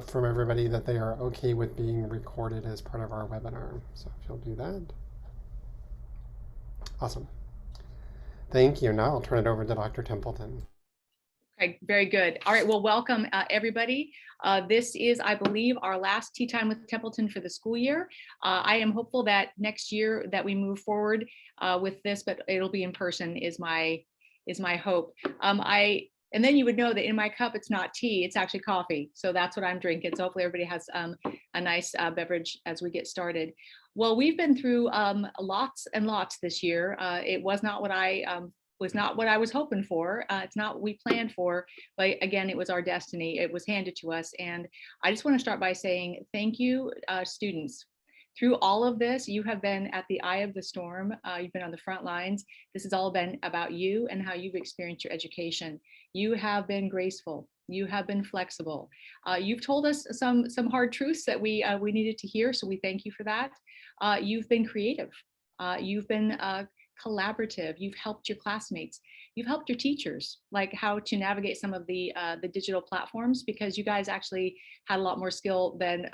from everybody that they are okay with being recorded as part of our webinar. So if you'll do that. Awesome. Thank you. Now I'll turn it over to Dr. Templeton. Okay, very good. All right, well, welcome everybody. This is, I believe, our last Tea Time with Templeton for the school year. I am hopeful that next year that we move forward with this, but it'll be in person is my hope. And then you would know that in my cup, it's not tea, it's actually coffee. So that's what I'm drinking. So hopefully everybody has a nice beverage as we get started. Well, we've been through lots and lots this year. It was not what I was hoping for. It's not what we planned for, but again, it was our destiny. It was handed to us. And I just want to start by saying thank you, students. Through all of this, you have been at the eye of the storm. You've been on the front lines. This has all been about you and how you've experienced your education. You have been graceful. You have been flexible. You've told us some hard truths that we needed to hear, so we thank you for that. You've been creative. You've been collaborative. You've helped your classmates. You've helped your teachers, like how to navigate some of the digital platforms, because you guys actually had a lot more skill than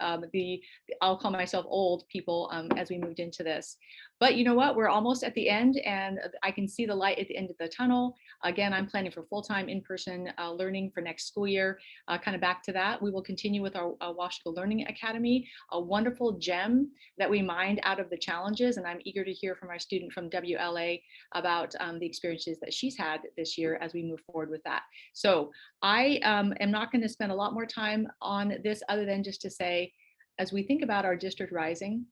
I'll call myself old people as we moved into this. But you know what? We're almost at the end, and I can see the light at the end of the tunnel. Again, I'm planning for full-time in-person learning for next school year. Kind of back to that, we will continue with our Washington Learning Academy, a wonderful gem that we mined out of the challenges. And I'm eager to hear from our student from WLA about the experiences that she's had this year as we move forward with that. So I am not going to spend a lot more time on this other than just to say, as we think about our district rising,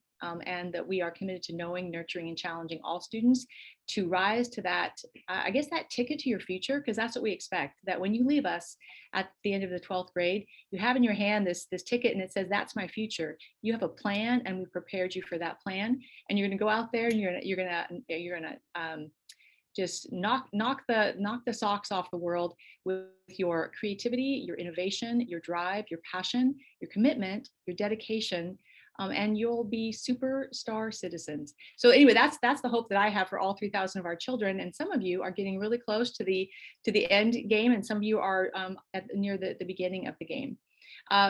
and that we are committed to knowing, nurturing, and challenging all students to rise to that, I guess, that ticket to your future, because that's what we expect, that when you leave us at the end of the 12th grade, you have in your hand this ticket and it says, that's my future. You have a plan and we've prepared you for that plan. And you're gonna go out there and you're gonna just knock the socks off the world with your creativity, your innovation, your drive, your passion, your commitment, your dedication, and you'll be superstar citizens. So anyway, that's the hope that I have for all 3,000 of our children. And some of you are getting really close to the end game, and some of you are near the beginning of the game.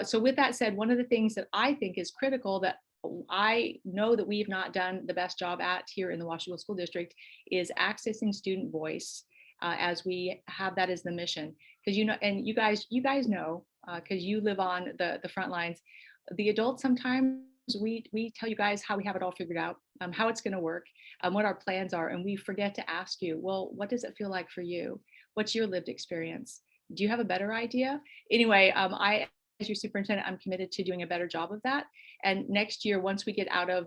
So with that said, one of the things that I think is critical that I know that we have not done the best job at here in the Washington School District is accessing student voice as we have that as the mission. Because you know, and you guys know, because you live on the front lines, the adults sometimes we tell you guys how we have it all figured out, how it's going to work, what our plans are, and we forget to ask you, well, what does it feel like for you? What's your lived experience? Do you have a better idea? Anyway, I, as your superintendent, I'm committed to doing a better job of that. And next year, once we get out of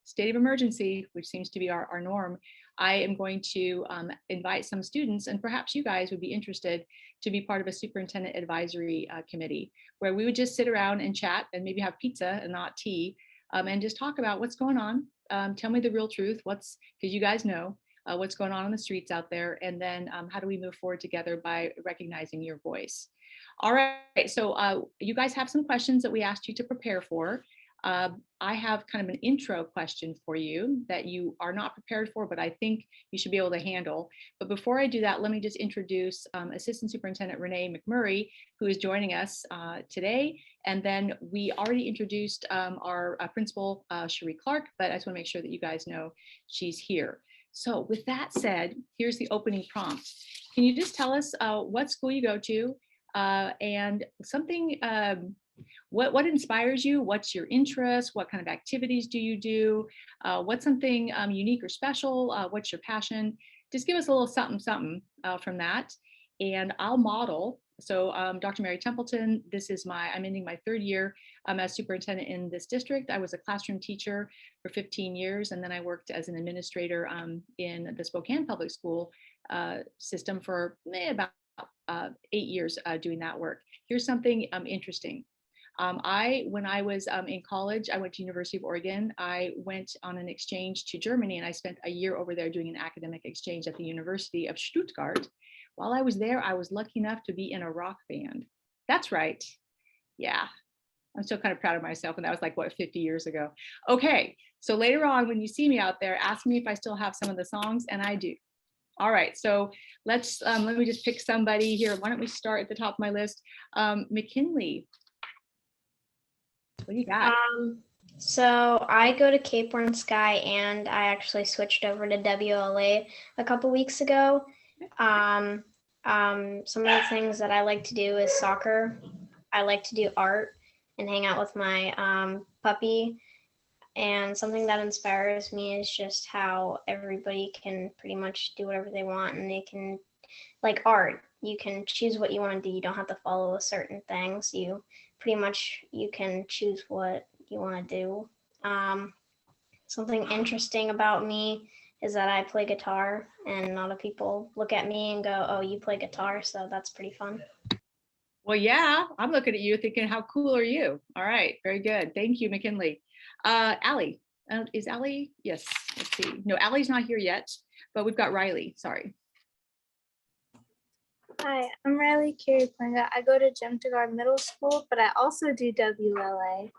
state of emergency, which seems to be our norm, I am going to invite some students, and perhaps you guys would be interested to be part of a superintendent advisory committee, where we would just sit around and chat and maybe have pizza and not tea, and just talk about what's going on. Tell me the real truth, because you guys know what's going on the streets out there, and then how do we move forward together by recognizing your voice. All right, so you guys have some questions that we asked you to prepare for. I have kind of an intro question for you that you are not prepared for, but I think you should be able to handle. But before I do that, let me just introduce Assistant Superintendent Renae McMurray, who is joining us today. And then we already introduced our principal, Sheree Clark, but I just want to make sure that you guys know she's here. So with that said, here's the opening prompt. Can you just tell us what school you go to and something, what inspires you? What's your interest? What kind of activities do you do? What's something unique or special? What's your passion? Just give us a little something from that, and I'll model. So Dr. Mary Templeton, I'm ending my 3rd year as superintendent in this district. I was a classroom teacher for 15 years, and then I worked as an administrator in the Spokane Public School system for about 8 years doing that work. Here's something interesting. When I was in college, I went to University of Oregon. I went on an exchange to Germany, and I spent a year over there doing an academic exchange at the University of Stuttgart. While I was there, I was lucky enough to be in a rock band. That's right. Yeah, I'm still kind of proud of myself. And that was like, what, 50 years ago. Okay, so later on, when you see me out there, ask me if I still have some of the songs, and I do. All right, so let me just pick somebody here. Why don't we start at the top of my list? McKinley. What do you got? So I go to Cape Horn Sky, and I actually switched over to WLA a couple weeks ago. Some of the things that I like to do is soccer. I like to do art and hang out with my puppy. And something that inspires me is just how everybody can pretty much do whatever they want, and they can, like art, you can choose what you want to do. You don't have to follow certain things. You can choose what you want to do. Something interesting about me is that I play guitar, and a lot of people look at me and go, "Oh, you play guitar," so that's pretty fun. Well, yeah, I'm looking at you thinking, how cool are you? All right, very good. Thank you, McKinley. Allie, is Allie? Yes, let's see. No, Allie's not here yet, but we've got Riley, sorry. Hi, I'm Riley Carey-Plinga. I go to Jemtegar Middle School, but I also do WLA.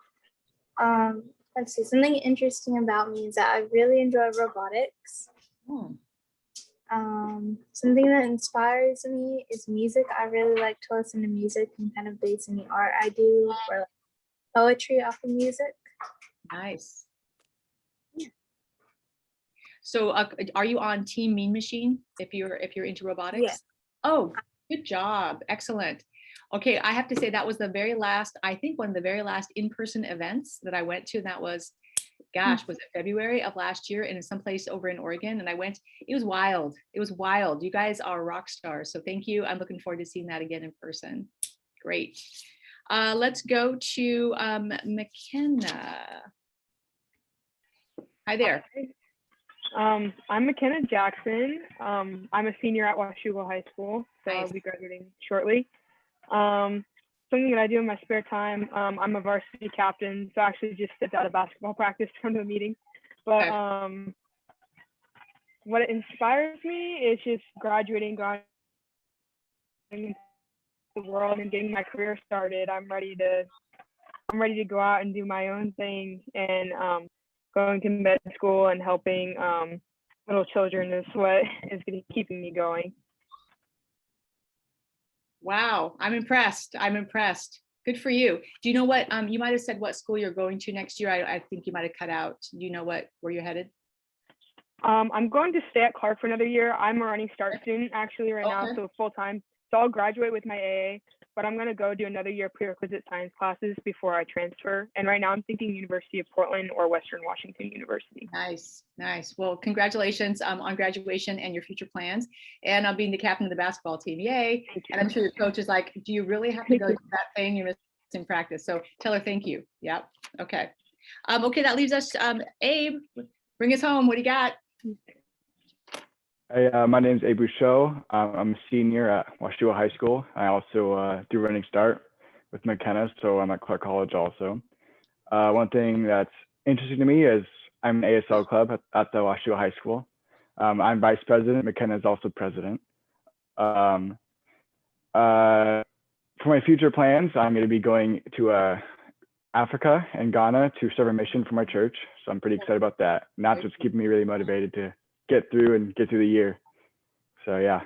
Let's see, something interesting about me is that I really enjoy robotics. Oh. Something that inspires me is music. I really like to listen to music and kind of base any art I do or like poetry off of music. Nice. Yeah. So are you on Team Mean Machine if you're into robotics? Yeah. Oh, good job. Excellent. Okay, I have to say that was the very last, I think one of the very last in-person events that I went to, and that was, gosh, was it February of last year, and in someplace over in Oregon, and I went, it was wild. It was wild. You guys are rock stars, so thank you. I'm looking forward to seeing that again in person. Great. Let's go to McKenna. Hi there. I'm McKenna Jackson. I'm a senior at Washougal High School, so Nice. I'll be graduating shortly. Something that I do in my spare time, I'm a varsity captain, so I actually just stepped out of basketball practice to come to a meeting. But what inspires me is just graduating, going into the world and getting my career started. I'm ready to go out and do my own thing, and going to med school and helping little children is what is keeping me going. Wow, I'm impressed. I'm impressed. Good for you. Do you know what, you might have said what school you're going to next year. I think you might have cut out. Do you know where you're headed? I'm going to stay at Clark for another year. I'm a running start student actually right now, so full time. So I'll graduate with my AA, but I'm going to go do another year prerequisite science classes before I transfer. And right now I'm thinking University of Portland or Western Washington University. Nice, nice. Well, congratulations on graduation and your future plans, and on being the captain of the basketball team. Yay. And I'm sure your coach is like, do you really have to go to that thing you're missing practice? So tell her thank you. Yep. Okay. Okay, that leaves us, Abe, bring us home. What do you got? Hey, my name's Abe Bouchot. I'm a senior at Washougal High School. I also do running start with McKenna, so I'm at Clark College also. One thing that's interesting to me is I'm an ASL club at the Washougal High School. I'm vice president. McKenna is also president. For my future plans, I'm going to be going to Africa and Ghana to serve a mission for my church. So I'm pretty excited about that. And that's what's keeping me really motivated to get through the year. So yeah.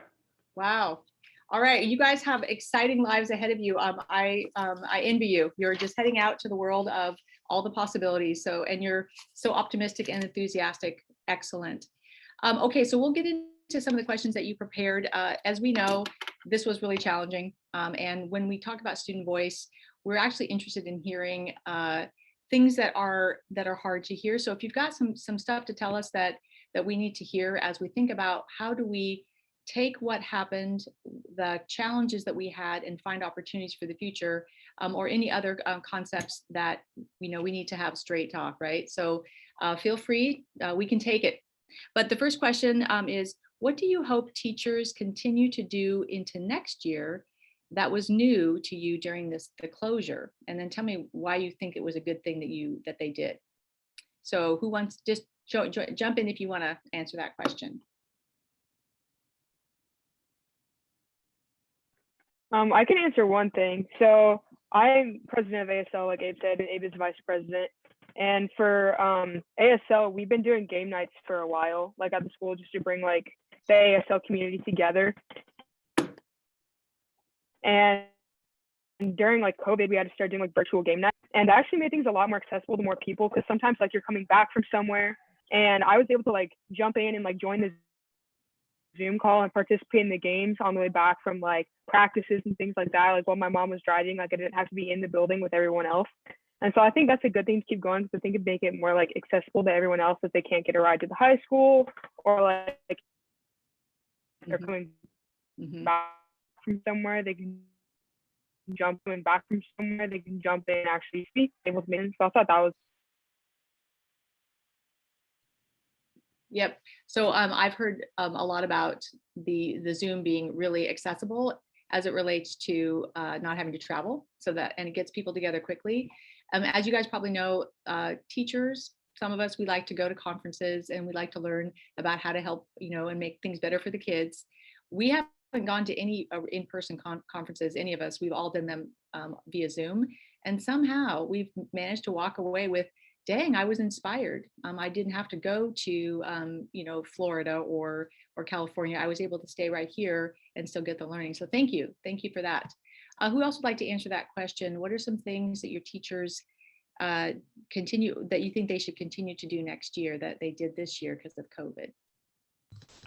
Wow. All right, you guys have exciting lives ahead of you. I envy you. You're just heading out to the world of all the possibilities. So, and you're so optimistic and enthusiastic. Excellent. Okay, so we'll get into some of the questions that you prepared. As we know, this was really challenging. And when we talk about student voice, we're actually interested in hearing things that are hard to hear. So if you've got some stuff to tell us that we need to hear as we think about how do we take what happened, the challenges that we had, and find opportunities for the future, or any other concepts that we need to have straight talk, right? So feel free, we can take it. But the first question is, what do you hope teachers continue to do into next year that was new to you during the closure? And then tell me why you think it was a good thing that they did. So who wants, just jump in if you want to answer that question. I can answer one thing. So I'm president of ASL, like Abe said, and Abe is vice president. And for ASL, we've been doing game nights for a while, like at the school, just to bring like the ASL community together. And during like COVID, we had to start doing like virtual game nights, and that actually made things a lot more accessible to more people, because sometimes like you're coming back from somewhere, and I was able to like jump in and like join the Zoom call and participate in the games on the way back from like practices and things like that. Like while my mom was driving, like I didn't have to be in the building with everyone else. And so I think that's a good thing to keep going, because I think it'd make it more like accessible to everyone else if they can't get a ride to the high school, or like they're coming back from somewhere, they can jump in, back from somewhere, they can jump in and actually speak able to make. So I thought that was. Yep. So I've heard a lot about the Zoom being really accessible as it relates to not having to travel, so that, and it gets people together quickly. As you guys probably know, teachers, some of us, we like to go to conferences and we like to learn about how to help, and make things better for the kids. We haven't gone to any in-person conferences, any of us. We've all done them via Zoom, and somehow we've managed to walk away with, dang, I was inspired. I didn't have to go to, Florida or California. I was able to stay right here and still get the learning. So thank you for that. Who else would like to answer that question? What are some things that your teachers that you think they should continue to do next year that they did this year because of COVID?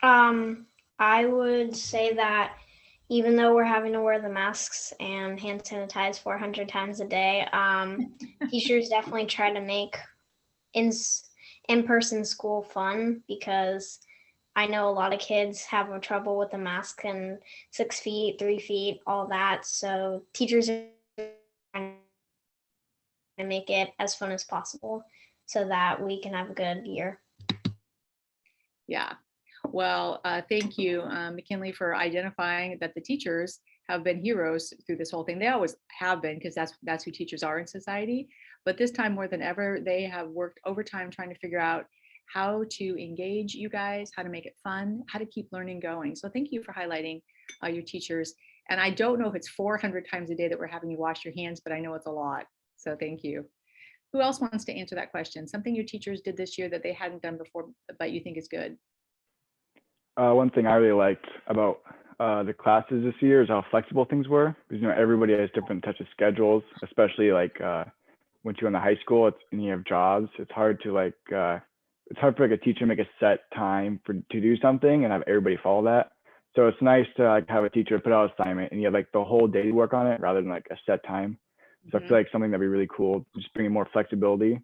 I would say that even though we're having to wear the masks and hand sanitize 400 times a day, teachers definitely try to make in-person school fun, because I know a lot of kids have trouble with the mask and 6 feet, 3 feet, all that. So teachers are trying to make it as fun as possible so that we can have a good year. Yeah. Well, thank you, McKinley, for identifying that the teachers have been heroes through this whole thing. They always have been, because that's who teachers are in society. But this time more than ever, they have worked overtime trying to figure out how to engage you guys, how to make it fun, how to keep learning going. So thank you for highlighting your teachers. And I don't know if it's 400 times a day that we're having you wash your hands, but I know it's a lot. So thank you. Who else wants to answer that question? Something your teachers did this year that they hadn't done before, but you think is good? One thing I really liked about the classes this year is how flexible things were, because everybody has different types of schedules, especially like once you're in the high school and you have jobs. It's hard to it's hard for like a teacher to make a set time to do something and have everybody follow that. So it's nice to have a teacher put out an assignment and you have like the whole day to work on it rather than like a set time. So I feel like something that'd be really cool, just bringing more flexibility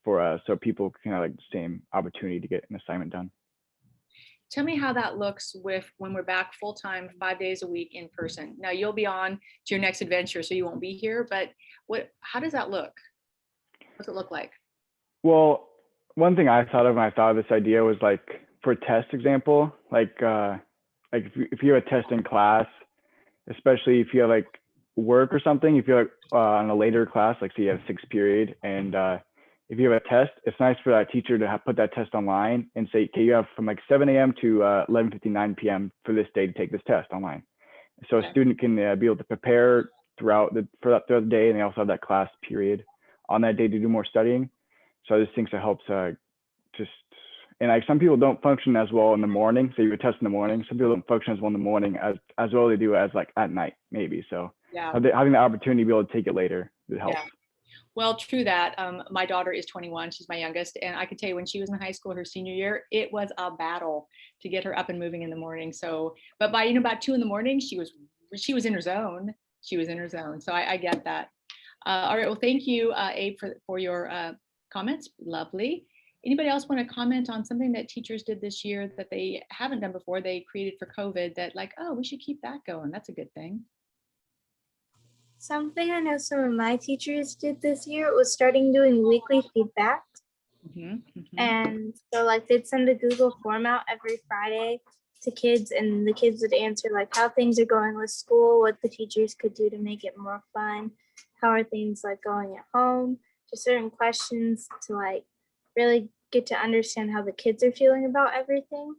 for so people can have like the same opportunity to get an assignment done. Tell me how that looks with when we're back full-time, 5 days a week in person. Now you'll be on to your next adventure, so you won't be here, but how does that look? What's it look like? Well, one thing I thought of when I thought of this idea was like for a test example, like if you have a test in class, especially if you have like work or something, if you're like on a later class, like say you have 6th period, and if you have a test, it's nice for that teacher to put that test online and say, okay, you have from like 7 a.m. to 11:59 p.m. for this day to take this test online. So a student can be able to prepare throughout the day, and they also have that class period on that day to do more studying. So I just think it helps and like some people don't function as well in the morning. So you would test in the morning. Some people don't function as well in the morning as well as they do as like at night, maybe. So yeah, having the opportunity to be able to take it later, it helps. Yeah. Well, true that. My daughter is 21. She's my youngest. And I can tell you, when she was in high school, her senior year, it was a battle to get her up and moving in the morning. So, but by, about 2 a.m, she was in her zone. She was in her zone. So I get that. All right. Well, thank you, Abe, for your comments. Lovely. Anybody else want to comment on something that teachers did this year that they haven't done before, they created for COVID, that like, oh, we should keep that going. That's a good thing. Something I know some of my teachers did this year was starting doing weekly feedback. And so like they'd send a Google form out every Friday to kids, and the kids would answer like how things are going with school, what the teachers could do to make it more fun, how are things like going at home, just certain questions to like really get to understand how the kids are feeling about everything.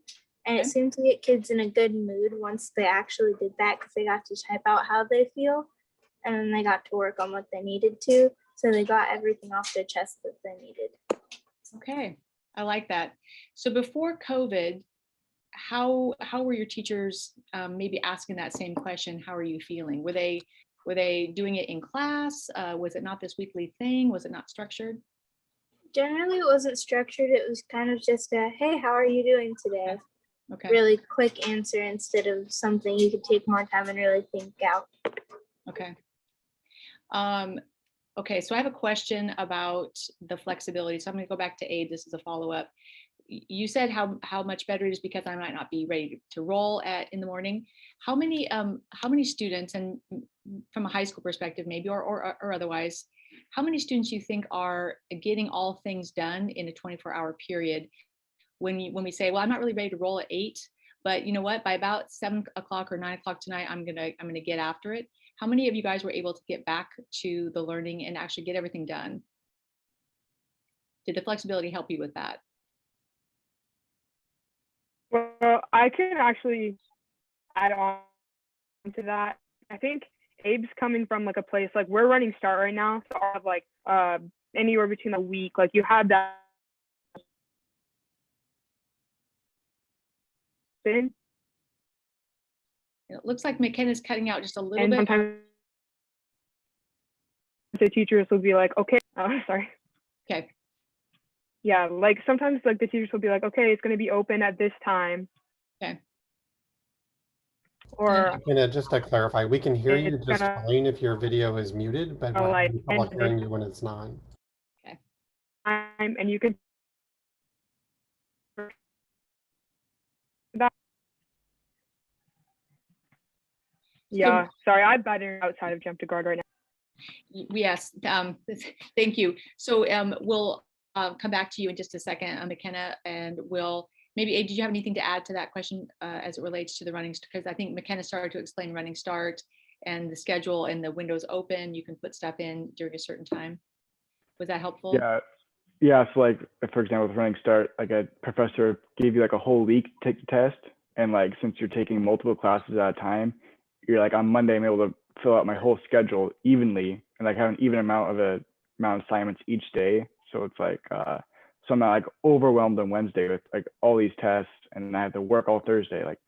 And it seemed to get kids in a good mood once they actually did that, because they got to type out how they feel. And then they got to work on what they needed to. So they got everything off their chest that they needed. Okay, I like that. So before COVID, how were your teachers maybe asking that same question? How are you feeling? Were they Were they doing it in class? Was it not this weekly thing? Was it not structured? Generally, it wasn't structured. It was kind of just a, hey, how are you doing today? Okay. Really quick answer instead of something you could take more time and really think out. Okay. Okay, so I have a question about the flexibility. So I'm going to go back to Abe. This is a follow-up. You said how much better it is because I might not be ready to roll in the morning. How many students, and from a high school perspective maybe, or otherwise, how many students you think are getting all things done in a 24-hour period when we say, well, I'm not really ready to roll at 8, but you know what, by about 7 o'clock or 9 o'clock tonight, I'm gonna get after it. How many of you guys were able to get back to the learning and actually get everything done? Did the flexibility help you with that? Well, I can actually add on to that. I think Abe's coming from like a place like we're running start right now, so I have like anywhere between a week. Like you have that. It looks like McKenna's cutting out just a little And bit. sometimes the teachers will be like, okay, sorry. Okay. Yeah, like sometimes like the teachers will be like, okay, it's going to be open at this time. Okay. Or Just to clarify, we can hear you it's just gonna, fine if your video is muted, but we're like having trouble end hearing this you when it's not. time, and you can. Yeah, sorry, I'm better outside of Jump to Guard right now. Yes, thank you. So we'll come back to you in just a second, McKenna, and we'll maybe, Abe, did you have anything to add to that question as it relates to the running? Because I think McKenna started to explain running start and the schedule and the windows open. You can put stuff in during a certain time. Was that helpful? Yeah. So like, for example, with running start, like a professor gave you like a whole week to take the test, and like since you're taking multiple classes at a time, you're like on Monday I'm able to fill out my whole schedule evenly and like have an even amount of assignments each day. So it's like so I'm not like overwhelmed on Wednesday with like all these tests and I have to work all Thursday. Like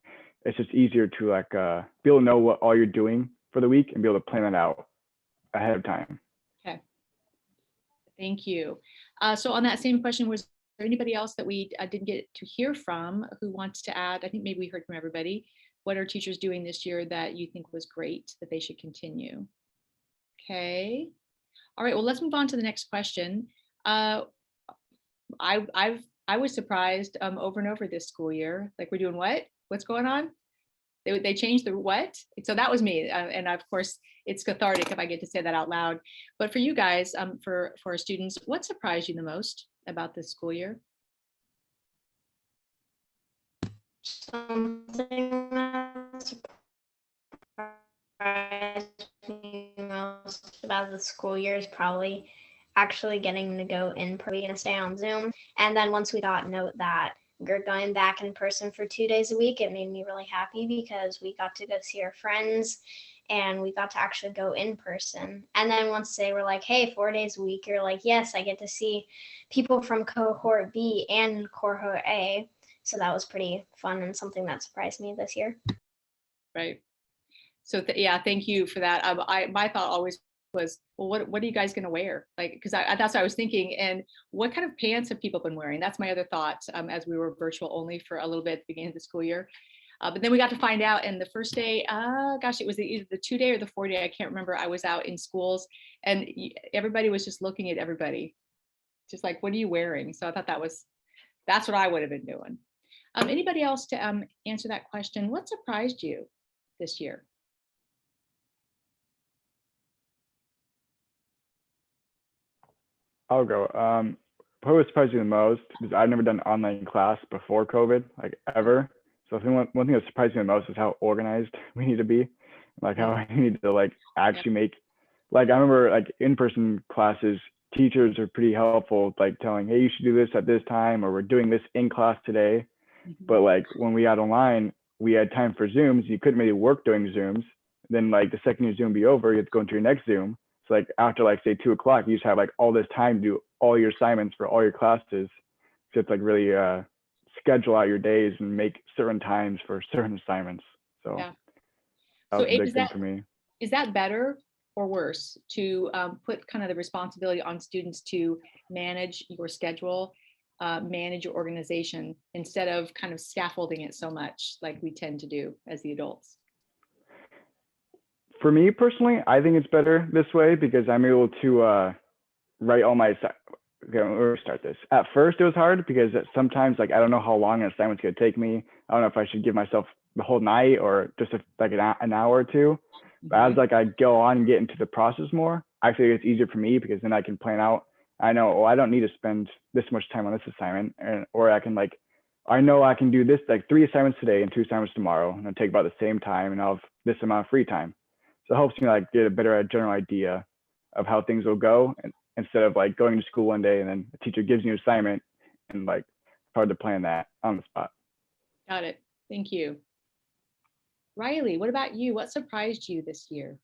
it's just easier to like be able to know what all you're doing for the week and be able to plan that out ahead of time. Okay. Thank you. So on that same question, was there anybody else that we didn't get to hear from who wants to add? I think maybe we heard from everybody. What are teachers doing this year that you think was great that they should continue? Okay. All right, well, let's move on to the next question. I was surprised over and over this school year. Like, we're doing what? What's going on? They changed the what? So that was me. And of course, it's cathartic if I get to say that out loud. But for you guys, for our students, what surprised you the most about this school year? Something that surprised me most about the school year is probably actually getting to go in person. We're going to stay on Zoom. And then once we got note that we're going back in person for 2 days a week, it made me really happy because we got to go see our friends and we got to actually go in person. And then once they were like, hey, 4 days a week, you're like, yes, I get to see people from cohort B and cohort A. So that was pretty fun and something that surprised me this year. Right. So yeah, thank you for that. My thought always was, well, what are you guys going to wear? Like, because that's what I was thinking. And what kind of pants have people been wearing? That's my other thought as we were virtual only for a little bit at the beginning of the school year. But then we got to find out, and the first day, gosh, it was either the 2 day or the 4 day. I can't remember. I was out in schools and everybody was just looking at everybody. Just like, what are you wearing? So I thought that's what I would have been doing. Anybody else to answer that question? What surprised you this year? I'll go. What was surprised me the most is I've never done online class before COVID, like ever. So I think one thing that surprised me the most is how organized we need to be, like how we need to like actually make. Like I remember like in-person classes, teachers are pretty helpful, like telling, hey, you should do this at this time, or we're doing this in class today. But like when we got online, we had time for Zooms. You couldn't really work doing Zooms. Then like the second your Zoom be over, you have to go into your next Zoom. So like after like say 2 o'clock, you just have like all this time to do all your assignments for all your classes. So it's like really schedule out your days and make certain times for certain assignments. So yeah. that So was a big thing for me. Is that better or worse to put kind of the responsibility on students to manage your schedule, manage your organization, instead of kind of scaffolding it so much like we tend to do as the adults? For me personally, I think it's better this way because I'm able to write all my. Okay, let me start this. At first, it was hard because sometimes, like, I don't know how long an assignment's gonna take me. I don't know if I should give myself the whole night or just like an hour or two. But as like I go on and get into the process more, I feel it's easier for me because then I can plan out. I know, oh, I don't need to spend this much time on this assignment, or I can like, I know I can do this like 3 assignments today and 2 assignments tomorrow, and it'll take about the same time, and I'll have this amount of free time. So it helps me like get a better general idea of how things will go, and instead of like going to school one day and then the teacher gives you an assignment and like it's hard to plan that on the spot. Got it. Thank you. Riley, what about you? What surprised you this year?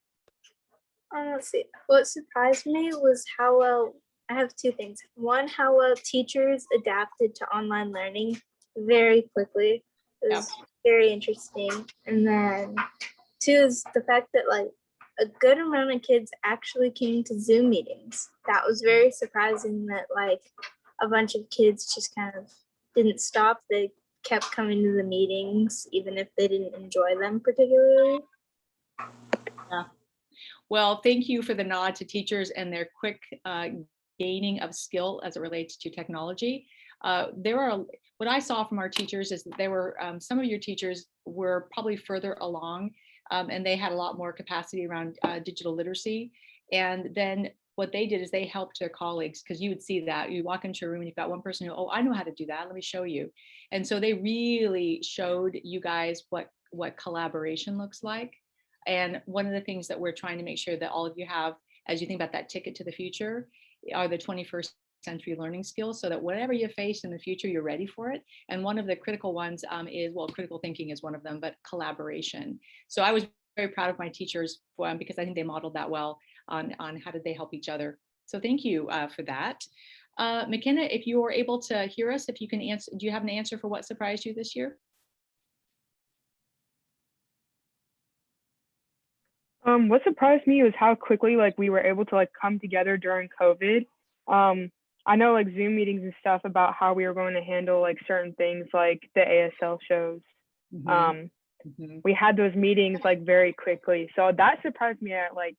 Let's see. What surprised me was how well, I have 2 things. One, how well teachers adapted to online learning very quickly. It was very interesting. And then 2 is the fact that like a good amount of kids actually came to Zoom meetings. That was very surprising that like a bunch of kids just kind of didn't stop. They kept coming to the meetings even if they didn't enjoy them particularly. Yeah. Well, thank you for the nod to teachers and their quick gaining of skill as it relates to technology. What I saw from our teachers is that there were some of your teachers were probably further along and they had a lot more capacity around digital literacy. And then what they did is they helped their colleagues, because you would see that you walk into a room and you've got one person who, oh, I know how to do that. Let me show you. And so they really showed you guys what collaboration looks like. And one of the things that we're trying to make sure that all of you have, as you think about that ticket to the future, are the 21st century learning skills, so that whatever you face in the future, you're ready for it. And one of the critical ones is, well, critical thinking is one of them, but collaboration. So I was very proud of my teachers because I think they modeled that well on how did they help each other. So thank you for that. McKenna, if you are able to hear us, if you can answer, do you have an answer for what surprised you this year? What surprised me was how quickly like we were able to like come together during COVID. I know like Zoom meetings and stuff about how we were going to handle like certain things like the ASL shows. We had those meetings like very quickly. So that surprised me at like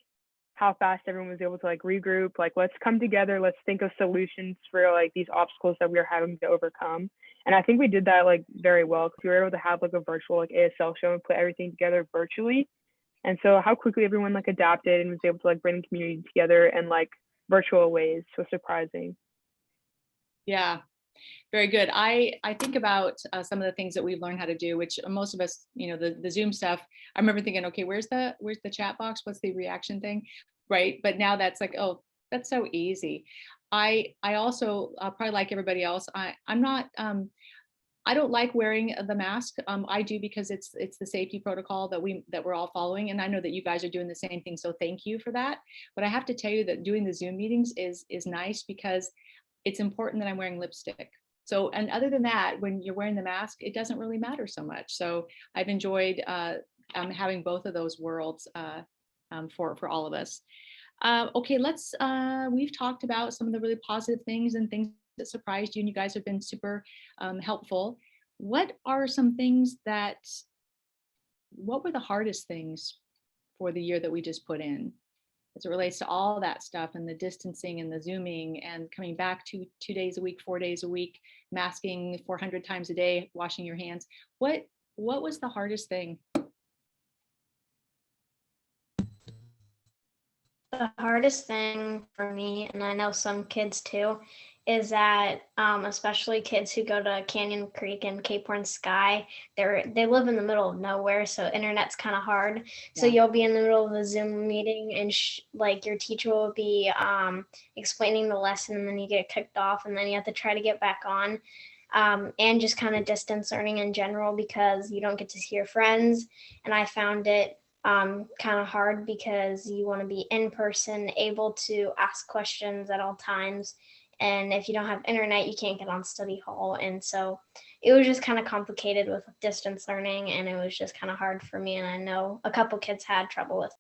how fast everyone was able to like regroup, like let's come together, let's think of solutions for like these obstacles that we are having to overcome. And I think we did that like very well because we were able to have like a virtual like ASL show and put everything together virtually. And so how quickly everyone like adapted and was able to like bring the community together in like virtual ways was surprising. Yeah. Very good. I think about some of the things that we've learned how to do, which most of us, you know, the Zoom stuff, I remember thinking, okay, where's the chat box? What's the reaction thing? Right. But now that's like, oh, that's so easy. I also probably like everybody else. I'm not, I don't like wearing the mask. I do because it's the safety protocol that we're all following. And I know that you guys are doing the same thing. So thank you for that. But I have to tell you that doing the Zoom meetings is nice because it's important that I'm wearing lipstick. So, and other than that, when you're wearing the mask, it doesn't really matter so much. So I've enjoyed having both of those worlds for all of us. Okay, we've talked about some of the really positive things and things that surprised you, and you guys have been super helpful. What are some things what were the hardest things for the year that we just put in as it relates to all that stuff and the distancing and the Zooming and coming back 2 days a week, 4 days a week, masking 400 times a day, washing your hands? What was the hardest thing? The hardest thing for me, and I know some kids too, is that especially kids who go to Canyon Creek and Cape Horn Sky, they live in the middle of nowhere, so internet's kind of hard. Yeah. So you'll be in the middle of a Zoom meeting and like your teacher will be explaining the lesson, and then you get kicked off, and then you have to try to get back on. And just kind of distance learning in general because you don't get to see your friends. And I found it kind of hard because you want to be in person, able to ask questions at all times. And if you don't have internet, you can't get on study hall. And so it was just kind of complicated with distance learning, and it was just kind of hard for me. And I know a couple kids had trouble with it.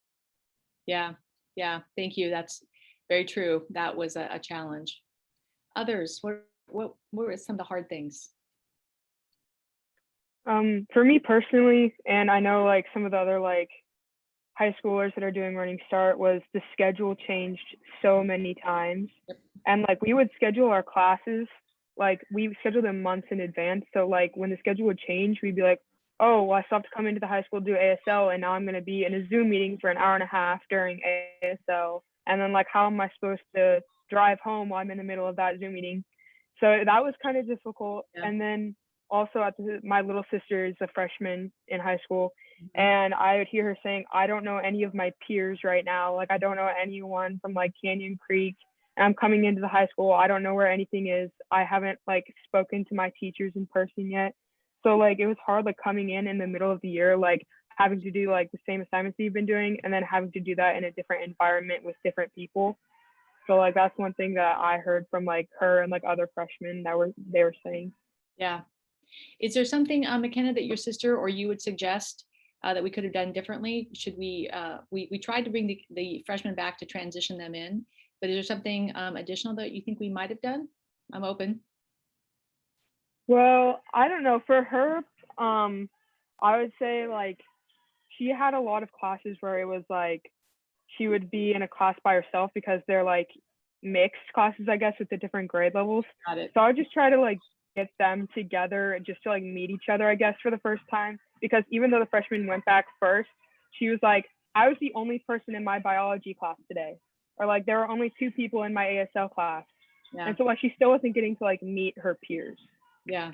Yeah. Yeah. Thank you. That's very true. That was a challenge. Others, what were some of the hard things? For me personally, and I know like some of the other like high schoolers that are doing Running Start, was the schedule changed so many times. And like we would schedule our classes, like we scheduled them months in advance. So like when the schedule would change, we'd be like, oh, well, I still have to come into the high school to do ASL, and now I'm going to be in a Zoom meeting for an hour and a half during ASL. And then like, how am I supposed to drive home while I'm in the middle of that Zoom meeting? So that was kind of difficult. Yeah. And then also my little sister is a freshman in high school, and I would hear her saying, I don't know any of my peers right now. Like I don't know anyone from like Canyon Creek, and I'm coming into the high school. I don't know where anything is. I haven't like spoken to my teachers in person yet. So like it was hard like coming in the middle of the year, like having to do like the same assignments that you've been doing, and then having to do that in a different environment with different people. So like that's one thing that I heard from like her and like other freshmen that they were saying. Yeah. Is there something, McKenna, that your sister or you would suggest that we could have done differently? Should we tried to bring the freshmen back to transition them in, but is there something additional that you think we might have done? I'm open. Well, I don't know. For her, I would say like she had a lot of classes where it was like she would be in a class by herself because they're like mixed classes, I guess, with the different grade levels. Got it. So I would just try to like get them together just to like meet each other, I guess, for the first time. Because even though the freshman went back first, she was like, I was the only person in my biology class today. Or like there were only 2 people in my ASL class. Yeah. And so like she still wasn't getting to like meet her peers. Yeah.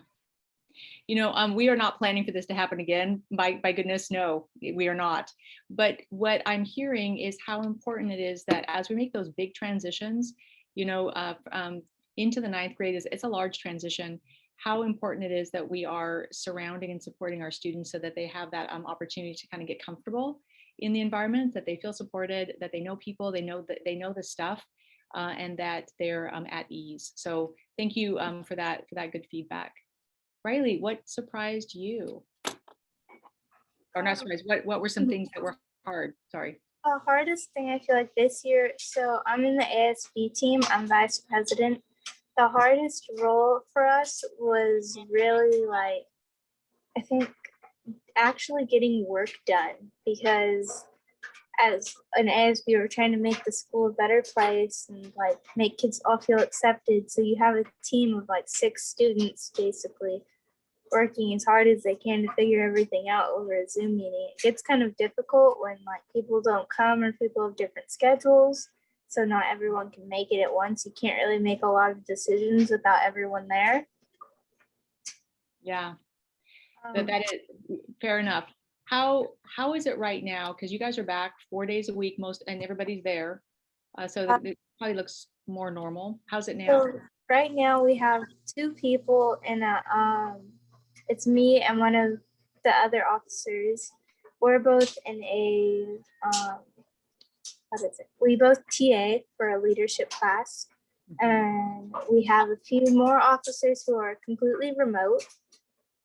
You know, we are not planning for this to happen again. By goodness, no, we are not. But what I'm hearing is how important it is that as we make those big transitions, you know, into the 9th grade, it's a large transition. How important it is that we are surrounding and supporting our students so that they have that opportunity to kind of get comfortable in the environment, that they feel supported, that they know people, they know the stuff, and that they're at ease. So thank you for that good feedback. Riley, what surprised you? Or not surprised, what were some things that were hard? Sorry. The hardest thing I feel like this year, so I'm in the ASB team, I'm vice president. The hardest role for us was really like, I think actually getting work done, because as an ASB, we're trying to make the school a better place and like make kids all feel accepted. So you have a team of like 6 students basically working as hard as they can to figure everything out over a Zoom meeting. It gets kind of difficult when like people don't come or people have different schedules. So not everyone can make it at once. You can't really make a lot of decisions without everyone there. Yeah, that is fair enough. How is it right now? Because you guys are back 4 days a week, and everybody's there. So it probably looks more normal. How's it now? So right now we have 2 people in it's me and one of the other officers. We're both in a we both TA for a leadership class, and we have a few more officers who are completely remote,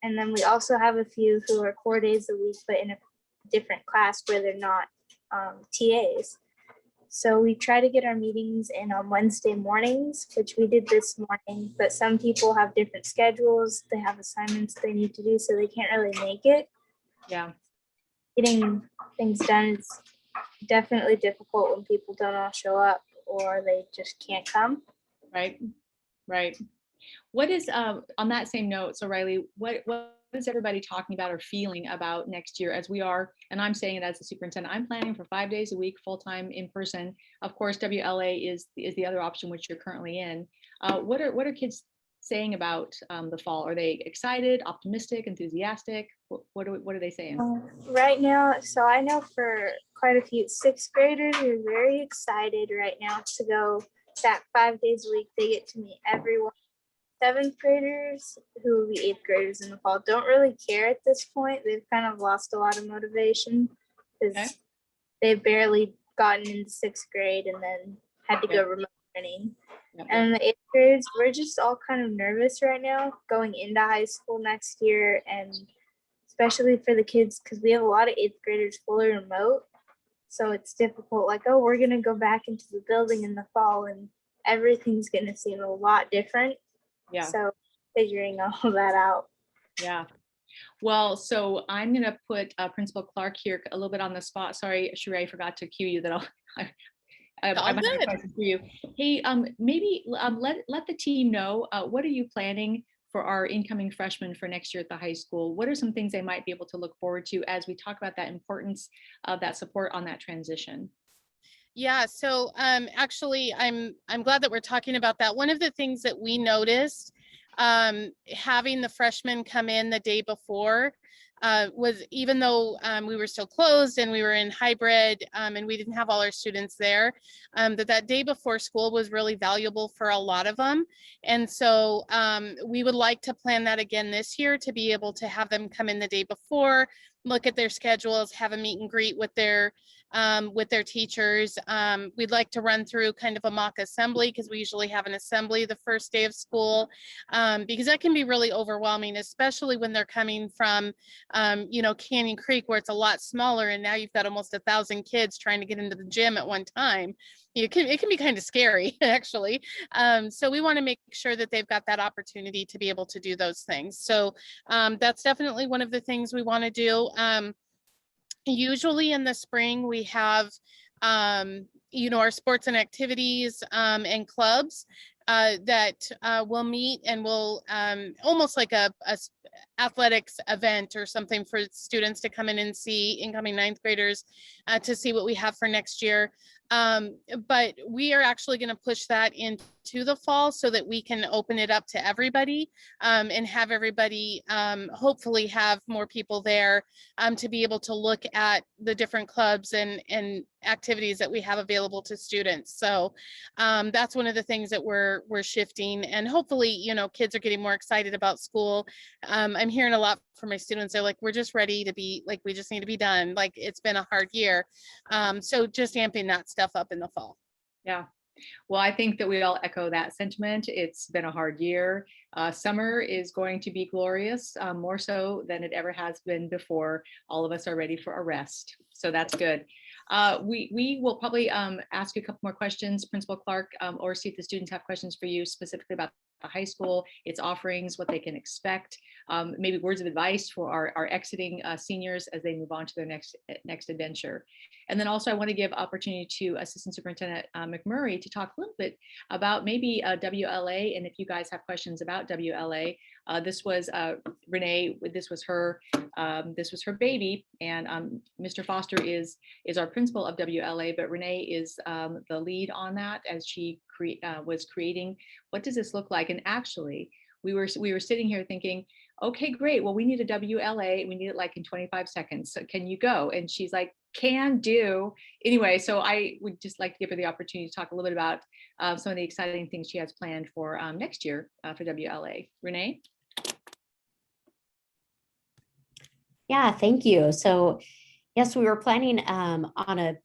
and then we also have a few who are 4 days a week but in a different class where they're not TAs. So we try to get our meetings in on Wednesday mornings, which we did this morning, but some people have different schedules. They have assignments they need to do, so they can't really make it. Yeah. Getting things done is definitely difficult when people don't all show up or they just can't come. Right. What is, on that same note, so Riley, what is everybody talking about or feeling about next year as we are, and I'm saying it as a superintendent, I'm planning for 5 days a week, full-time in person. Of course, WLA is the other option, which you're currently in. What are kids saying about the fall? Are they excited, optimistic, enthusiastic? What are they saying? Right now, so I know for quite a few 6th graders are very excited right now to go that 5 days a week. They get to meet everyone. 7th graders, who will be 8th graders in the fall, don't really care at this point. They've kind of lost a lot of motivation because they've barely gotten into 6th grade and then had to go remote learning. And the 8th graders, we're just all kind of nervous right now going into high school next year, and especially for the kids because we have a lot of 8th graders fully remote. So it's difficult, like, oh, we're gonna go back into the building in the fall and everything's gonna seem a lot different. Yeah. So figuring all that out. Yeah. Well, so I'm going to put Principal Clark here a little bit on the spot. Sorry, Sheree, I forgot to cue you that I might have a question for you. Hey, maybe let the team know, what are you planning for our incoming freshmen for next year at the high school? What are some things they might be able to look forward to as we talk about that importance of that support on that transition? Yeah, so actually, I'm glad that we're talking about that. One of the things that we noticed, having the freshmen come in the day before, was, even though we were still closed and we were in hybrid, and we didn't have all our students there, that day before school was really valuable for a lot of them. And so we would like to plan that again this year, to be able to have them come in the day before, look at their schedules, have a meet and greet with their teachers. We'd like to run through kind of a mock assembly, because we usually have an assembly the first day of school, because that can be really overwhelming, especially when they're coming from, Canyon Creek, where it's a lot smaller, and now you've got almost 1,000 kids trying to get into the gym at one time. It can be kind of scary, actually. So we want to make sure that they've got that opportunity to be able to do those things. So that's definitely one of the things we want to do. Usually in the spring, we have, our sports and activities and clubs that will meet, and will almost like a athletics event or something for students to come in and see, incoming ninth graders, to see what we have for next year. But we are actually going to push that into the fall, so that we can open it up to everybody, and have everybody hopefully have more people there to be able to look at the different clubs and activities that we have available to students. So that's one of the things that we're shifting, and hopefully, kids are getting more excited about school. I'm hearing a lot from my students. They're like, we're just ready to be, like, we just need to be done. Like, it's been a hard year. So just amping that stuff up in the fall. Yeah. Well, I think that we all echo that sentiment. It's been a hard year. Summer is going to be glorious, more so than it ever has been before. All of us are ready for a rest. So that's good. We will probably ask you a couple more questions, Principal Clark, or see if the students have questions for you specifically about the high school, its offerings, what they can expect, maybe words of advice for our exiting seniors as they move on to their next adventure. And then also I want to give opportunity to Assistant Superintendent McMurray to talk a little bit about maybe WLA, and if you guys have questions about WLA. This was Renae, this was her baby, and Mr. Foster is our principal of WLA, but Renae is the lead on that, as she was creating, what does this look like? And actually, we were sitting here thinking, okay, great. Well, we need a WLA. We need it like in 25 seconds. So can you go? And she's like, can do. Anyway, so I would just like to give her the opportunity to talk a little bit about some of the exciting things she has planned for next year for WLA. Renae? Yeah, thank you. So yes, we were planning on a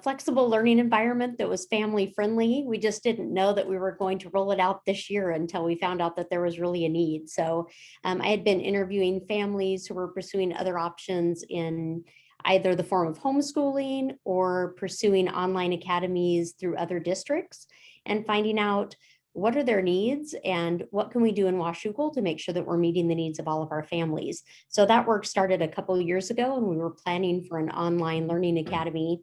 flexible learning environment that was family friendly. We just didn't know that we were going to roll it out this year until we found out that there was really a need. So I had been interviewing families who were pursuing other options in either the form of homeschooling or pursuing online academies through other districts, and finding out what are their needs and what can we do in Washougal to make sure that we're meeting the needs of all of our families. So that work started a couple of years ago, and we were planning for an online learning academy.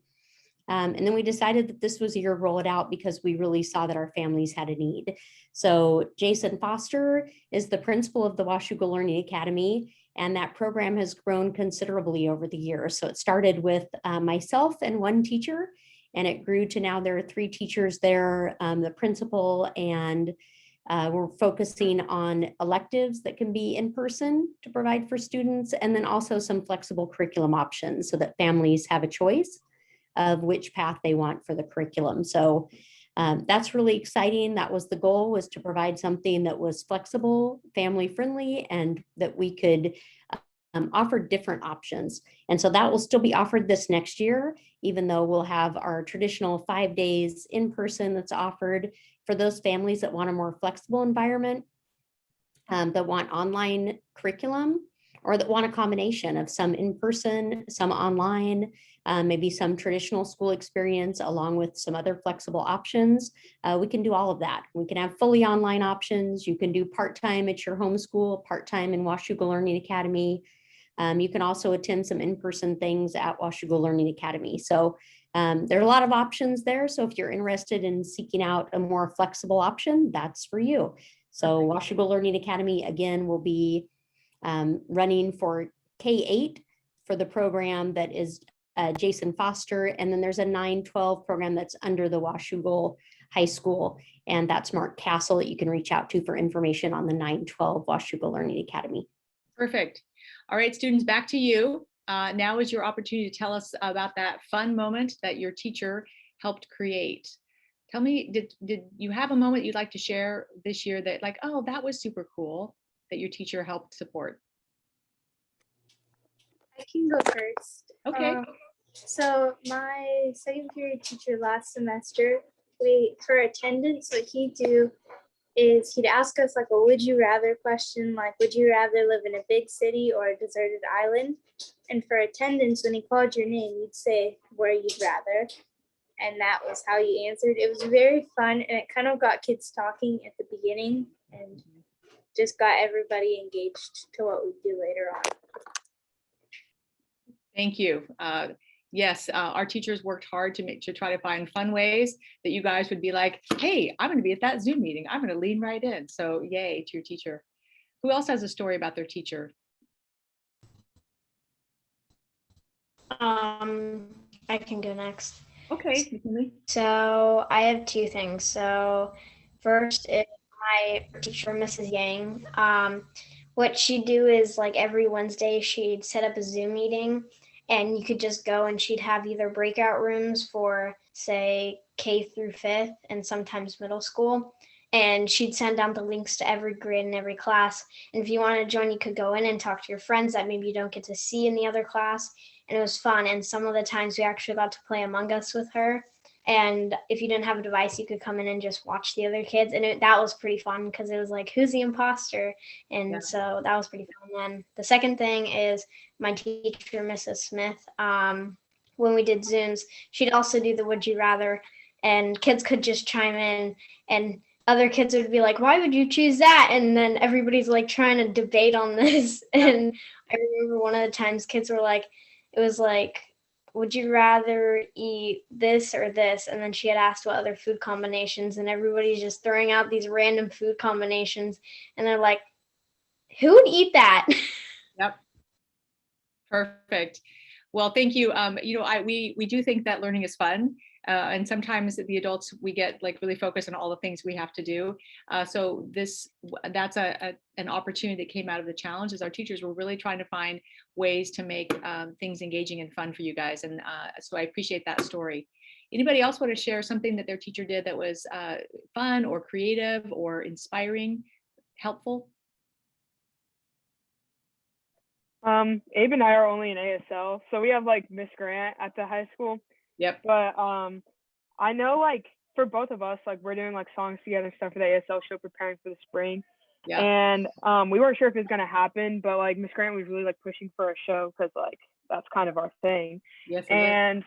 And then we decided that this was a year to roll it out, because we really saw that our families had a need. So Jason Foster is the principal of the Washougal Learning Academy, and that program has grown considerably over the years. So it started with myself and one teacher, and it grew to now there are 3 teachers there, the principal, and we're focusing on electives that can be in person to provide for students, and then also some flexible curriculum options so that families have a choice of which path they want for the curriculum. So that's really exciting. That was the goal, was to provide something that was flexible, family friendly, and that we could offer different options. And so that will still be offered this next year, even though we'll have our traditional 5 days in person that's offered for those families that want a more flexible environment, that want online curriculum. or that want a combination of some in-person, some online, maybe some traditional school experience along with some other flexible options. We can do all of that. We can have fully online options. You can do part-time at your home school, part-time in Washougal Learning Academy. You can also attend some in-person things at Washougal Learning Academy. So there are a lot of options there. So if you're interested in seeking out a more flexible option, that's for you. So Washougal Learning Academy, again, will be running for K-8 for the program that is Jason Foster. And then there's a 9-12 program that's under the Washougal High School. And that's Mark Castle that you can reach out to for information on the 9-12 Washougal Learning Academy. Perfect. All right, students, back to you. Now is your opportunity to tell us about that fun moment that your teacher helped create. Tell me, did you have a moment you'd like to share this year that like, oh, that was super cool that your teacher helped support? I can go first. Okay. So my second period teacher last semester, for attendance, what he'd do is he'd ask us like a would you rather question, like would you rather live in a big city or a deserted island? And for attendance, when he called your name, you'd say where you'd rather. And that was how you answered. It was very fun, and it kind of got kids talking at the beginning and just got everybody engaged to what we do later on. Thank you. Yes, our teachers worked hard to try to find fun ways that you guys would be like, hey, I'm going to be at that Zoom meeting. I'm going to lean right in. So yay to your teacher. Who else has a story about their teacher? I can go next. Okay. So I have two things. So first is my teacher, Mrs. Yang. What she'd do is like every Wednesday, she'd set up a Zoom meeting and you could just go and she'd have either breakout rooms for say K through 5th and sometimes middle school. And she'd send out the links to every grade and every class. And if you wanted to join, you could go in and talk to your friends that maybe you don't get to see in the other class. And it was fun. And some of the times we actually got to play Among Us with her. And if you didn't have a device, you could come in and just watch the other kids. And that was pretty fun because it was like, who's the imposter? And so that was pretty fun. And then the second thing is my teacher, Mrs. Smith, when we did Zooms, she'd also do the would you rather, and kids could just chime in and other kids would be like, why would you choose that? And then everybody's like trying to debate on this. And I remember one of the times kids were like, it was like, would you rather eat this or this? And then she had asked what other food combinations, and everybody's just throwing out these random food combinations. And they're like, who would eat that? Yep. Perfect. Well, thank you. We do think that learning is fun. And sometimes the adults, we get like really focused on all the things we have to do. So that's an opportunity that came out of the challenge, is our teachers were really trying to find ways to make things engaging and fun for you guys. And so I appreciate that story. Anybody else want to share something that their teacher did that was fun or creative or inspiring, helpful? Abe and I are only in ASL, so we have like Miss Grant at the high school. Yep. But I know like for both of us, like we're doing like songs together and stuff for the ASL show, preparing for the spring. Yeah. And we weren't sure if it was gonna happen, but like Miss Grant was really like pushing for a show because like that's kind of our thing. Yes. And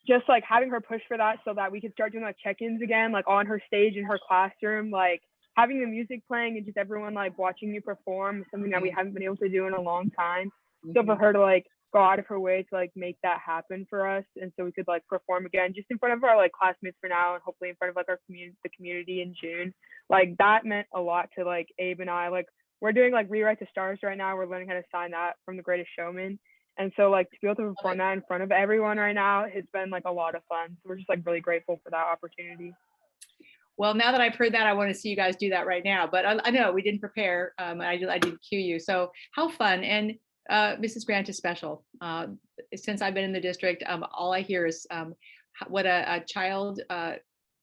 just like having her push for that so that we could start doing like check-ins again, like on her stage in her classroom, like having the music playing and just everyone like watching you perform is something that we haven't been able to do in a long time. So for her to like go out of her way to like make that happen for us, and so we could like perform again just in front of our like classmates for now, and hopefully in front of like our community in June, like that meant a lot to like Abe and I. Like we're doing like Rewrite the Stars right now, we're learning how to sign that from The Greatest Showman, and so like to be able to perform that in front of everyone right now has been like a lot of fun. So we're just like really grateful for that opportunity. Well, now that I've heard that, I want to see you guys do that right now. But I know we didn't prepare. I didn't cue you. So how fun. And Mrs. Grant is special. Since I've been in the district, all I hear is what a child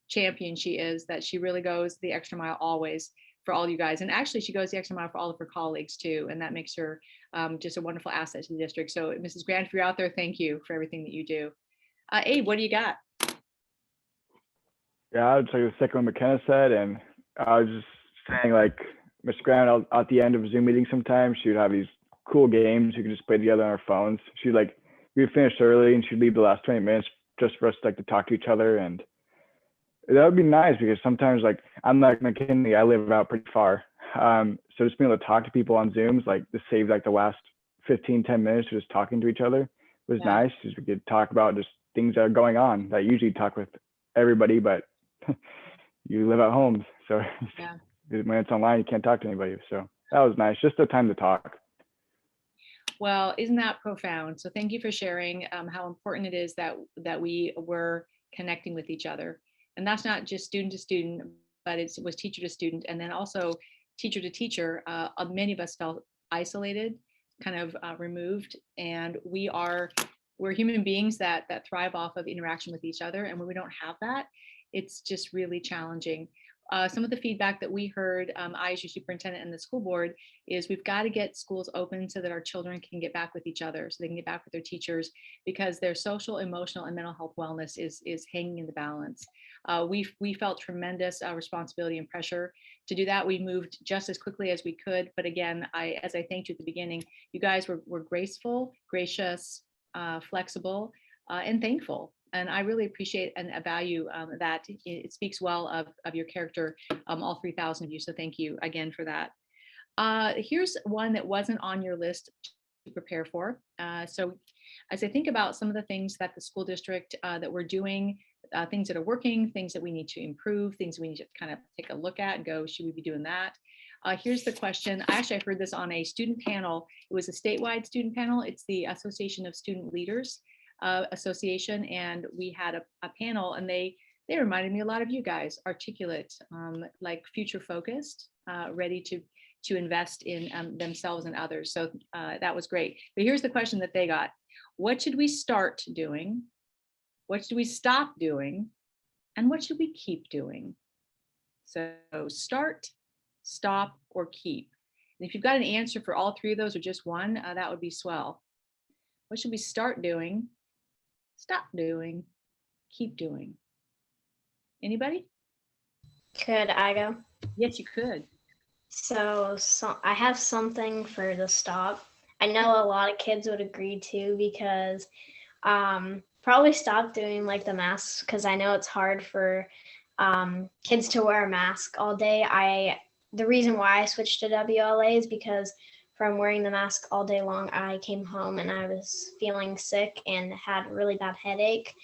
champion she is, that she really goes the extra mile always for all you guys. And actually, she goes the extra mile for all of her colleagues too. And that makes her just a wonderful asset to the district. So Mrs. Grant, if you're out there, thank you for everything that you do. Abe, what do you got? Yeah, I would say the second one McKenna said, and I was just saying like Miss Grant at the end of Zoom meetings sometimes she would have these cool games we could just play together on our phones. She'd like, we'd finish early and she'd leave the last 20 minutes just for us like to talk to each other. And that would be nice because sometimes like I'm like McKinley, I live out pretty far. So just being able to talk to people on Zooms, like to save like the last 10 minutes of just talking to each other was nice. Just we could talk about just things that are going on that I usually talk with everybody, but you live at home. So when it's online, you can't talk to anybody. So that was nice. Just the time to talk. Well, isn't that profound? So thank you for sharing how important it is that we were connecting with each other. And that's not just student to student, but it was teacher to student, and then also teacher to teacher. Many of us felt isolated, kind of removed, and we're human beings that thrive off of interaction with each other. And when we don't have that, it's just really challenging. Some of the feedback that we heard, I as your superintendent and the school board, is we've got to get schools open so that our children can get back with each other, so they can get back with their teachers, because their social, emotional, and mental health wellness is hanging in the balance. We felt tremendous responsibility and pressure to do that. We moved just as quickly as we could. But again, as I thanked you at the beginning, you guys were graceful, gracious, flexible, and thankful. And I really appreciate and value that. It speaks well of your character, all 3,000 of you. So thank you again for that. Here's one that wasn't on your list to prepare for. So as I think about some of the things that the school district that we're doing, things that are working, things that we need to improve, things we need to kind of take a look at and go, should we be doing that? Here's the question. I heard this on a student panel. It was a statewide student panel. It's the Association of Student Leaders Association, and we had a panel, and they reminded me a lot of you guys, articulate, like future focused, ready to invest in themselves and others. So that was great. But here's the question that they got: what should we start doing? What should we stop doing? And what should we keep doing? So start, stop, or keep. And if you've got an answer for all three of those or just one, that would be swell. What should we start doing? Stop doing, keep doing? Anybody? Could I go? Yes, you could. So I have something for the stop. I know a lot of kids would agree too, because probably stop doing like the masks, because I know it's hard for kids to wear a mask all day. The reason why I switched to WLA is because from wearing the mask all day long, I came home and I was feeling sick and had a really bad headache.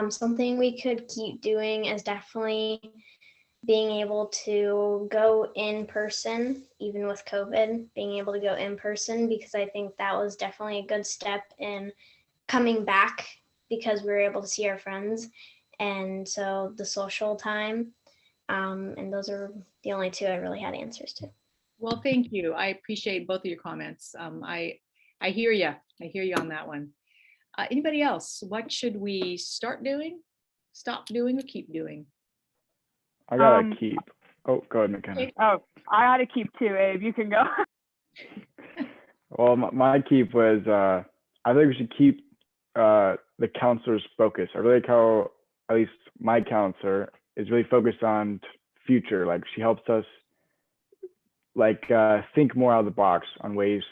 Something we could keep doing is definitely being able to go in person, even with COVID, being able to go in person, because I think that was definitely a good step in coming back, because we were able to see our friends. And so the social time, and those are the only two I really had answers to. Well, thank you. I appreciate both of your comments. I hear you. I hear you on that one. Anybody else? What should we start doing, stop doing, or keep doing? I gotta keep. Oh, go ahead, McKenna. Oh, I had to keep too, Abe. You can go. Well, my keep was I think we should keep the counselor's focus. I really like how at least my counselor is really focused on future. Like she helps us like think more out of the box on ways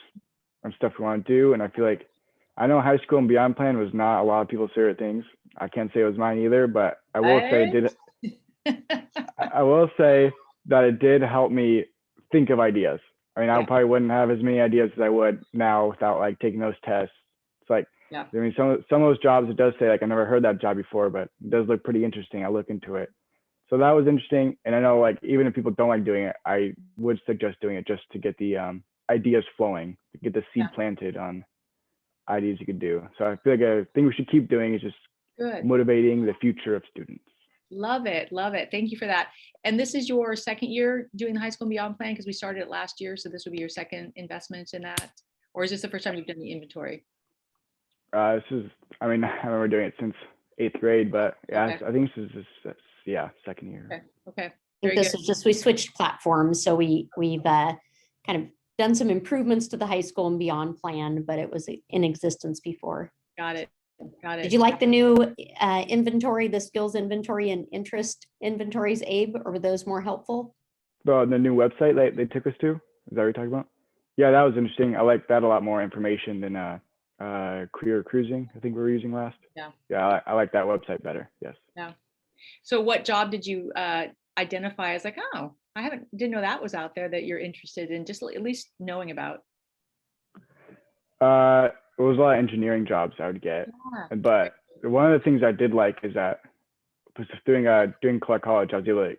and stuff we want to do. And I feel like I know high school and beyond plan was not a lot of people's favorite things. I can't say it was mine either, but I will say it did. I will say that it did help me think of ideas. I mean, I probably wouldn't have as many ideas as I would now without like taking those tests. It's like, I mean, some of those jobs, it does say like, I never heard that job before, but it does look pretty interesting. I look into it. So that was interesting. And I know like, even if people don't like doing it, I would suggest doing it just to get the ideas flowing, to get the seed planted on ideas you could do. So I feel like a thing we should keep doing is just motivating the future of students. Love it. Love it. Thank you for that. And this is your second year doing the high school and beyond plan, because we started it last year. So this would be your second investment in that, or is this the first time you've done the inventory? This is, I mean, I remember doing it since 8th grade, but I think this is second year. Okay. Very good. This is just, we switched platforms. So we've kind of done some improvements to the high school and beyond plan, but it was in existence before. Got it. Did you like the new inventory, the skills inventory and interest inventories, Abe, or were those more helpful? The new website they took us to? Is that what you're talking about? Yeah, that was interesting. I like that a lot more information than Career Cruising, I think we were using last. Yeah. Yeah, I like that website better. Yes. Yeah. So what job did you identify as like, oh, didn't know that was out there that you're interested in, just at least knowing about? It was a lot of engineering jobs I would get, but one of the things I did like is that doing Clark College, I was able to